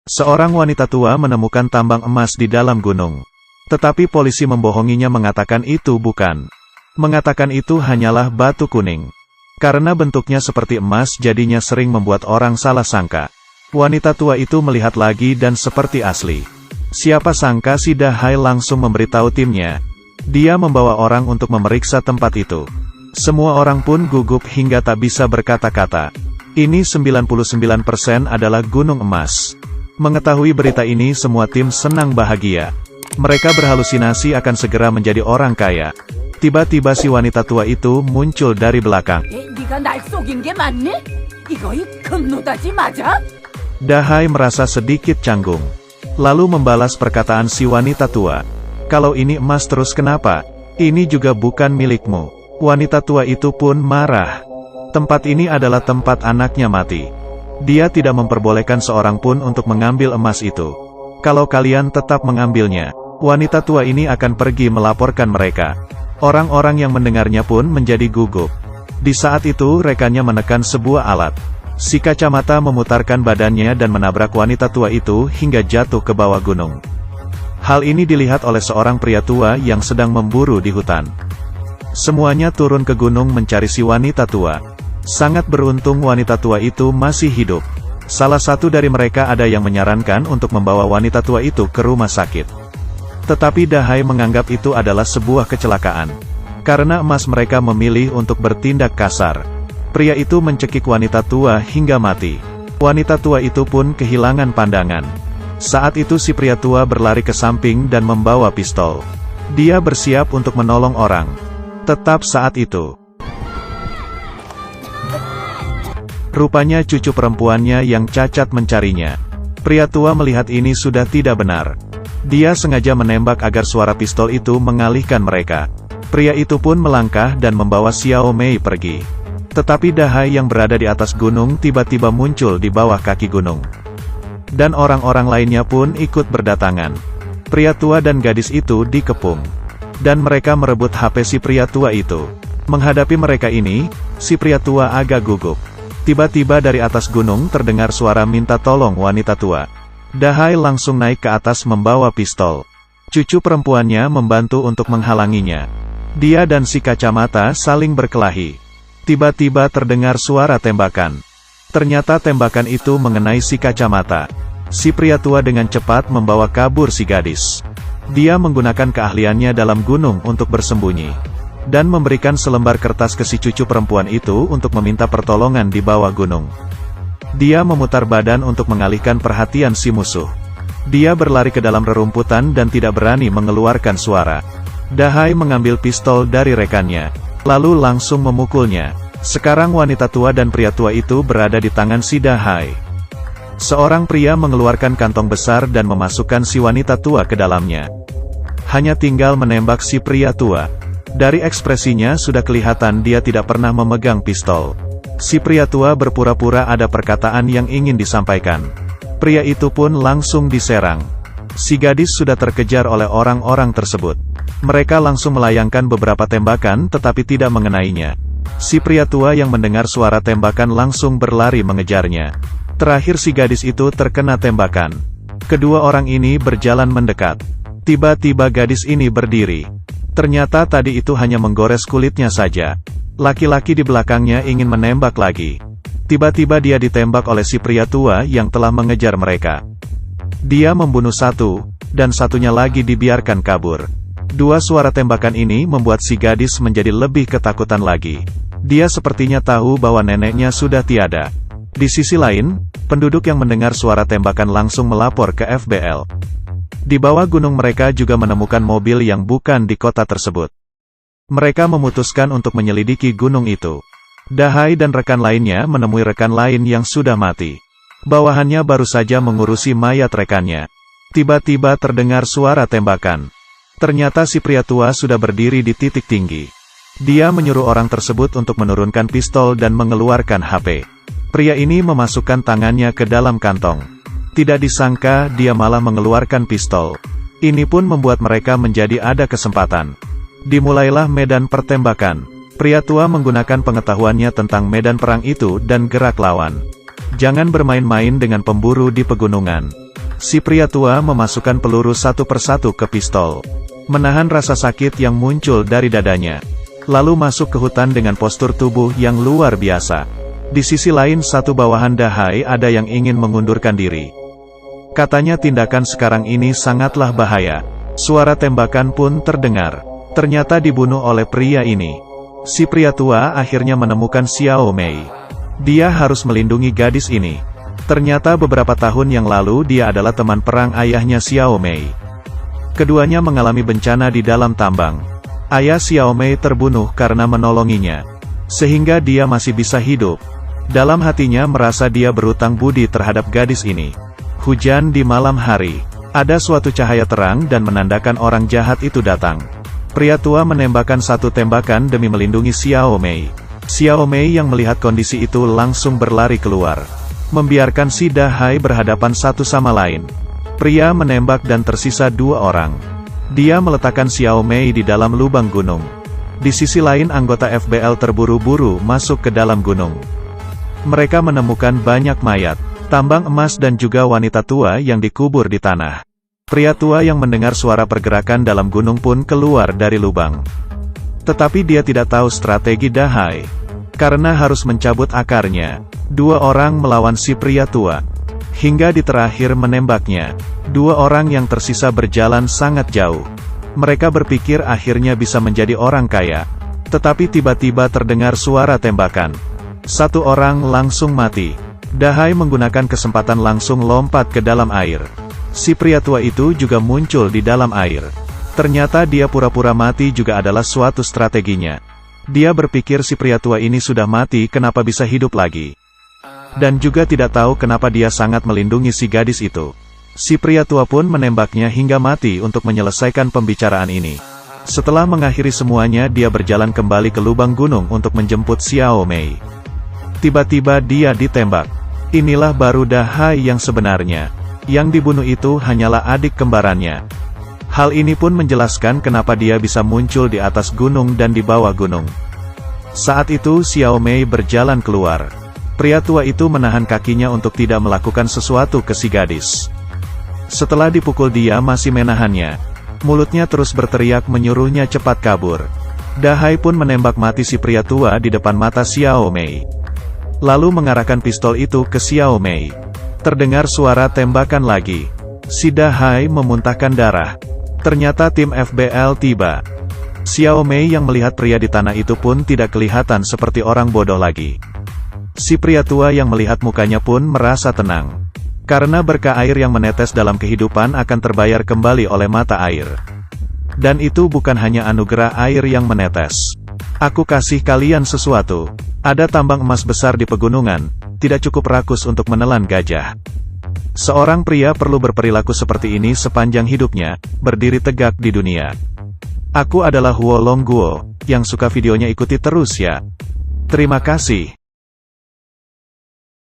Seorang wanita tua menemukan tambang emas di dalam gunung. Tetapi polisi membohonginya mengatakan itu bukan. Mengatakan itu hanyalah batu kuning. Karena bentuknya seperti emas jadinya sering membuat orang salah sangka. Wanita tua itu melihat lagi dan seperti asli. Siapa sangka si Dahai langsung memberitahu timnya. Dia membawa orang untuk memeriksa tempat itu. Semua orang pun gugup hingga tak bisa berkata-kata. Ini 99% adalah gunung emas. Mengetahui berita ini semua tim senang bahagia. Mereka berhalusinasi akan segera menjadi orang kaya. Tiba-tiba si wanita tua itu muncul dari belakang. Dahai merasa sedikit canggung. Lalu membalas perkataan si wanita tua. Kalau ini emas terus kenapa? Ini juga bukan milikmu. Wanita tua itu pun marah. Tempat ini adalah tempat anaknya mati. Dia tidak memperbolehkan seorang pun untuk mengambil emas itu. Kalau kalian tetap mengambilnya, wanita tua ini akan pergi melaporkan mereka. Orang-orang yang mendengarnya pun menjadi gugup. Di saat itu rekannya menekan sebuah alat. Si kacamata memutarkan badannya dan menabrak wanita tua itu hingga jatuh ke bawah gunung. Hal ini dilihat oleh seorang pria tua yang sedang memburu di hutan. Semuanya turun ke gunung mencari si wanita tua. Sangat beruntung wanita tua itu masih hidup. Salah satu dari mereka ada yang menyarankan untuk membawa wanita tua itu ke rumah sakit. Tetapi Dahai menganggap itu adalah sebuah kecelakaan. Karena emas mereka memilih untuk bertindak kasar. Pria itu mencekik wanita tua hingga mati. Wanita tua itu pun kehilangan pandangan. Saat itu si pria tua berlari ke samping dan membawa pistol. Dia bersiap untuk menolong orang. Tetap saat itu, rupanya cucu perempuannya yang cacat mencarinya. Pria tua melihat ini sudah tidak benar. Dia sengaja menembak agar suara pistol itu mengalihkan mereka. Pria itu pun melangkah dan membawa Xiao Mei pergi. Tetapi Dahai yang berada di atas gunung tiba-tiba muncul di bawah kaki gunung. Dan orang-orang lainnya pun ikut berdatangan. Pria tua dan gadis itu dikepung. Dan mereka merebut HP si pria tua itu. Menghadapi mereka ini, si pria tua agak gugup. Tiba-tiba dari atas gunung terdengar suara minta tolong wanita tua. Dahai langsung naik ke atas membawa pistol. Cucu perempuannya membantu untuk menghalanginya. Dia dan si kacamata saling berkelahi. Tiba-tiba terdengar suara tembakan. Ternyata tembakan itu mengenai si kacamata. Si pria tua dengan cepat membawa kabur si gadis. Dia menggunakan keahliannya dalam gunung untuk bersembunyi. Dan memberikan selembar kertas ke si cucu perempuan itu untuk meminta pertolongan di bawah gunung. Dia memutar badan untuk mengalihkan perhatian si musuh. Dia berlari ke dalam rerumputan dan tidak berani mengeluarkan suara. Dahai mengambil pistol dari rekannya, lalu langsung memukulnya. Sekarang wanita tua dan pria tua itu berada di tangan si Dahai. Seorang pria mengeluarkan kantong besar dan memasukkan si wanita tua ke dalamnya. Hanya tinggal menembak si pria tua. Dari ekspresinya sudah kelihatan dia tidak pernah memegang pistol. Si pria tua berpura-pura ada perkataan yang ingin disampaikan. Pria itu pun langsung diserang. Si gadis sudah terkejar oleh orang-orang tersebut. Mereka langsung melayangkan beberapa tembakan tetapi tidak mengenainya. Si pria tua yang mendengar suara tembakan langsung berlari mengejarnya. Terakhir si gadis itu terkena tembakan. Kedua orang ini berjalan mendekat. Tiba-tiba gadis ini berdiri. Ternyata tadi itu hanya menggores kulitnya saja. Laki-laki di belakangnya ingin menembak lagi. Tiba-tiba dia ditembak oleh si pria tua yang telah mengejar mereka. Dia membunuh satu, dan satunya lagi dibiarkan kabur. Dua suara tembakan ini membuat si gadis menjadi lebih ketakutan lagi. Dia sepertinya tahu bahwa neneknya sudah tiada. Di sisi lain, penduduk yang mendengar suara tembakan langsung melapor ke FBL. Di bawah gunung mereka juga menemukan mobil yang bukan di kota tersebut. Mereka memutuskan untuk menyelidiki gunung itu. Dahai dan rekan lainnya menemui rekan lain yang sudah mati. Bawahannya baru saja mengurusi mayat rekannya. Tiba-tiba terdengar suara tembakan. Ternyata si pria tua sudah berdiri di titik tinggi. Dia menyuruh orang tersebut untuk menurunkan pistol dan mengeluarkan HP. Pria ini memasukkan tangannya ke dalam kantong. Tidak disangka dia malah mengeluarkan pistol. Ini pun membuat mereka menjadi ada kesempatan. Dimulailah medan pertembakan. Pria tua menggunakan pengetahuannya tentang medan perang itu dan gerak lawan. Jangan bermain-main dengan pemburu di pegunungan. Si pria tua memasukkan peluru satu persatu ke pistol. Menahan rasa sakit yang muncul dari dadanya. Lalu masuk ke hutan dengan postur tubuh yang luar biasa. Di sisi lain satu bawahan Dahai ada yang ingin mengundurkan diri. Katanya tindakan sekarang ini sangatlah bahaya. Suara tembakan pun terdengar. Ternyata dibunuh oleh pria ini. Si pria tua akhirnya menemukan Xiao Mei. Dia harus melindungi gadis ini. Ternyata beberapa tahun yang lalu dia adalah teman perang ayahnya Xiao Mei. Keduanya mengalami bencana di dalam tambang. Ayah Xiao Mei terbunuh karena menolonginya. Sehingga dia masih bisa hidup. Dalam hatinya merasa dia berutang budi terhadap gadis ini. Hujan di malam hari. Ada suatu cahaya terang dan menandakan orang jahat itu datang. Pria tua menembakkan satu tembakan demi melindungi Xiao Mei. Xiao Mei yang melihat kondisi itu langsung berlari keluar. Membiarkan si Dahai berhadapan satu sama lain. Pria menembak dan tersisa dua orang. Dia meletakkan Xiao Mei di dalam lubang gunung. Di sisi lain anggota FBL terburu-buru masuk ke dalam gunung. Mereka menemukan banyak mayat, tambang emas dan juga wanita tua yang dikubur di tanah. Pria tua yang mendengar suara pergerakan dalam gunung pun keluar dari lubang. Tetapi dia tidak tahu strategi Dahai. Karena harus mencabut akarnya. Dua orang melawan si pria tua. Hingga di terakhir menembaknya. Dua orang yang tersisa berjalan sangat jauh. Mereka berpikir akhirnya bisa menjadi orang kaya. Tetapi tiba-tiba terdengar suara tembakan. Satu orang langsung mati. Dahai menggunakan kesempatan langsung lompat ke dalam air. Si pria tua itu juga muncul di dalam air. Ternyata dia pura-pura mati juga adalah suatu strateginya. Dia berpikir si pria tua ini sudah mati kenapa bisa hidup lagi. Dan juga tidak tahu kenapa dia sangat melindungi si gadis itu. Si pria tua pun menembaknya hingga mati untuk menyelesaikan pembicaraan ini. Setelah mengakhiri semuanya dia berjalan kembali ke lubang gunung untuk menjemput Xiao Mei. Tiba-tiba dia ditembak. Inilah baru Dahai yang sebenarnya. Yang dibunuh itu hanyalah adik kembarannya. Hal ini pun menjelaskan kenapa dia bisa muncul di atas gunung dan di bawah gunung. Saat itu Xiao Mei berjalan keluar. Pria tua itu menahan kakinya untuk tidak melakukan sesuatu ke si gadis. Setelah dipukul dia masih menahannya. Mulutnya terus berteriak menyuruhnya cepat kabur. Dahai pun menembak mati si pria tua di depan mata Xiao Mei. Lalu mengarahkan pistol itu ke Xiao Mei. Terdengar suara tembakan lagi. Si Dahai memuntahkan darah. Ternyata tim FBL tiba. Xiao Mei yang melihat pria di tanah itu pun tidak kelihatan seperti orang bodoh lagi. Si pria tua yang melihat mukanya pun merasa tenang. Karena berkah air yang menetes dalam kehidupan akan terbayar kembali oleh mata air. Dan itu bukan hanya anugerah air yang menetes. Aku kasih kalian sesuatu. Ada tambang emas besar di pegunungan. Tidak cukup rakus untuk menelan gajah. Seorang pria perlu berperilaku seperti ini sepanjang hidupnya, berdiri tegak di dunia. Aku adalah Huo Long Guo, yang suka videonya ikuti terus ya. Terima kasih.